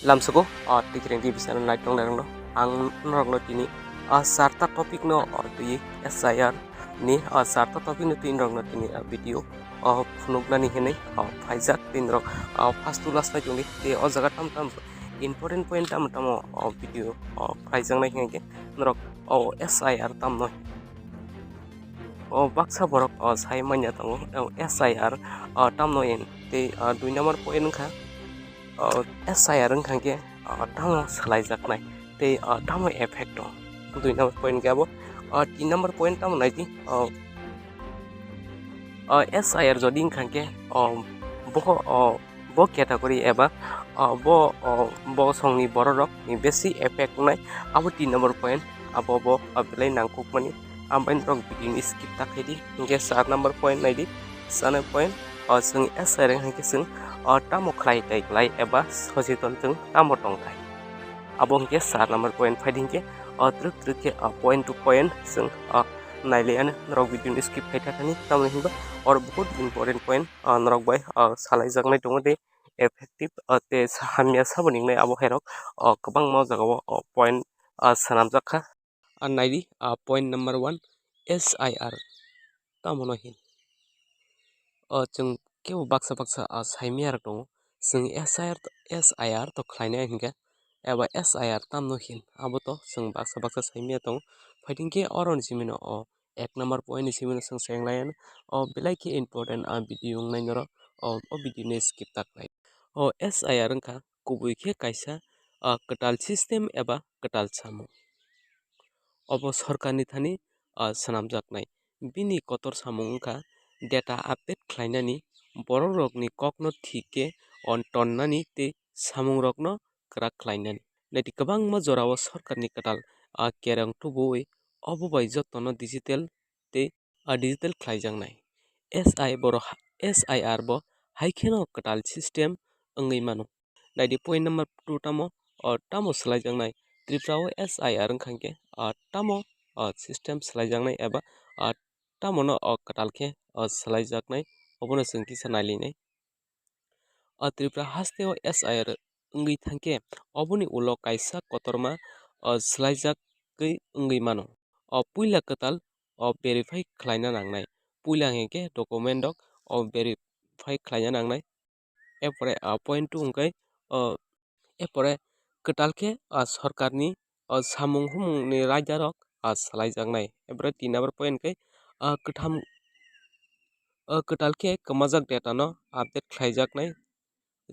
Lamsuko tikring di bisa naik tong lerong no ang norok no tini sarta topik no tui SIR ni sarta topik no tin rong no tini video phunuk nani hene phaijak tin rok first to last na jungni te o jaga tam important point tam video phaijak na henge norok SIR tam no baksa borok sai manya tango SIR tam no en te 2 number point kha SIR khangke tamo salaijaknai tei tamo effect dong 2 number point gabo 3 number point tamo naiti SIR jodi khangke bo category eba bo songni borok ni besi effect nai abo 3 number point abo belai nangkuk mani ambain rok video ni skip takhedi hingke 4 number point naidi 4 point sing SIR khangke sing tamo khlai tai klai eba sojiton jeng tamo tongkai abong ke 4 number point fighting ke truk ke point to point sing nailian norok video ni skip khai thakani tamo hingba or बहुत important point norok bai salai jaknai tongo de effective te hamya saboning nai abo herok kwbang mo jaga point sanamjak kha naidi point number 1 SIR tamo no hin chung kebo baksa saimia rok tongo sing SIR to khlainai hingke eba SIR tamno hin abo to sing baksa saimia tongo fighting ke oron simino 1 number point ni simino sing senglaian belai ke important video nai noro video ni skip taklai SIR wngkha kubui khe kaisa kwtal system eba kwtal samung obo sarkar ni thani swnamjaknai bini kotor samung wngkha data update khlainani borok rok ni kok no thik ke tonnani tei samung rok no kwrak khlainani naiti kwbangma jora o sarkar ni kwtal kereng tubuui obo bai joto no digital tei digital khlaijaknai SIR bo haikhe no kwtal system wngui mano naidi point number 2 tamo tamo slaijaknai tripura o SIR wngkha hingke tamo system slaijaknai eba tamo no kwtal khe slaijaknai obono chwng kisa nailinai tripura haste o SIR wngui thangke oboni ulo kaisa kotorma slaijakui wngui mano puila kwtal verify khlaina nangnai puila hingke document rok verify khlaina nangnai erpore point 2 hingkai erpore kwtal khe sarkar ni samung humung ni raida rok slaijaknai erpore 3 number point hingkai kwtham kwtal khe kwmajak data no update khlaijaknai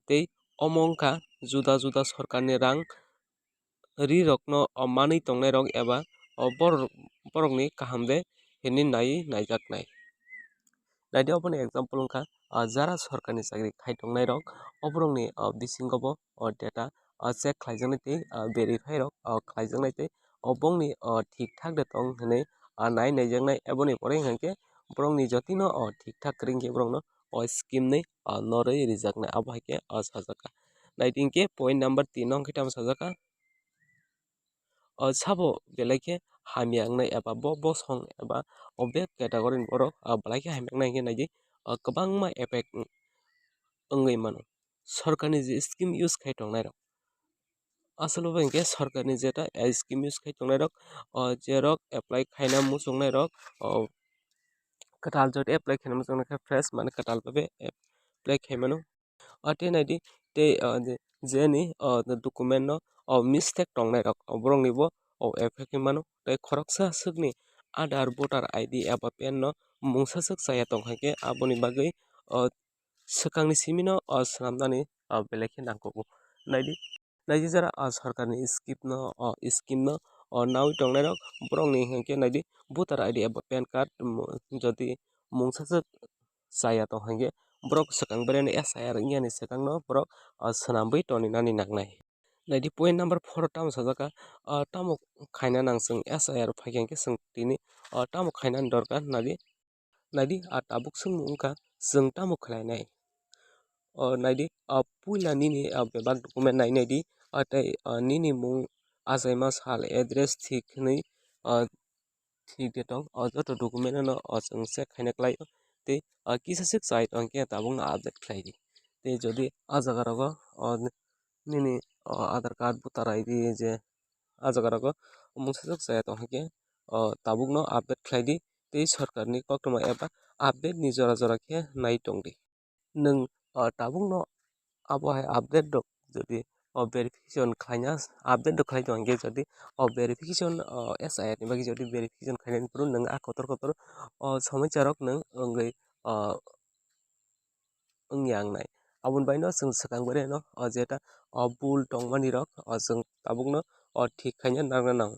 tei omo wngkha juda sarkar ni rang ri rok no manui tongnai rok eba borok ni kaham de hini naijaknai naidi oboni example wngkha jara sarkar ni chakri khai tongnai rok oborok ni bisingo bo data check khlaijaknai tei verify rok khlaijaknai tei bongni thik thak de tong hinui naijaknai eboni pore hingka khe borok ni joti no thik thak kwring khe borok no scheme ni norui rijaknai abo haikhe sajaka naidi hingke point number 3 no hingke tamo sajaka sabo belai khe hamya wngnai eba bo song eba be category ni borok belai khe hamya wngnai hingke naidi kwbangma effect wngui mano sarkar ni je scheme use khai tongnai rok asolo bo hingke sarkar ni jeta scheme use khai tongnai rok je rok apply khaina muchungnai rok kwtal jot apply khaina muchungnai khe fresh mane kwtal भाবে apply khai mano tei naidi tei jeni document no mistake tongnai rok borok ni bo effect oi mano tei khoroksa swkni aadhar voter ID eba pan no mungsaswk chaya tongkha khe aboni bagui swkang ni simi no swnamnani belai khe nangkukgo naidi jara sarkar ni scheme no nawi tongnai rok borok ni hingke naidi voter ID eba pan card jodi mungsaswk chaya tongkha hingke borok swkang berani SIR wngya swkang no borok swnambui toninani nangnai naidi point number 4 tamo sajaka tamo khaina nangchung SIR phaikhe hingke chwng tini tamo khainani dorkar naidi tabuk swngmung wngkha chwng tamo khlainai naidi puila nini bebak document nainai di tei nini mung achaima sal address thik hinui thik de tong joto document no chwng check khaina khlaio tei kisachik chai tongkhe tabuk no update khlai di tei jodi jaga rogo nini Aadhaar card voter ID je ajagarago mungsajak chaya tonghaikhe tabukno update khlaidi tei sarkarni koktwma eba update ni jora jora khe nai tongdi. Nung tabukno abo hai update rok jodi verification khlaina update rok khlai tongkhe jodi verification SIR ni bagi jodi verification khlainani fru nung kotor kotor somoisa rok nung wngwi wngnai aboni bai no chwng swkangbai reno jeta bul tongmani rok chwng tabukno thik khaina nangna nango.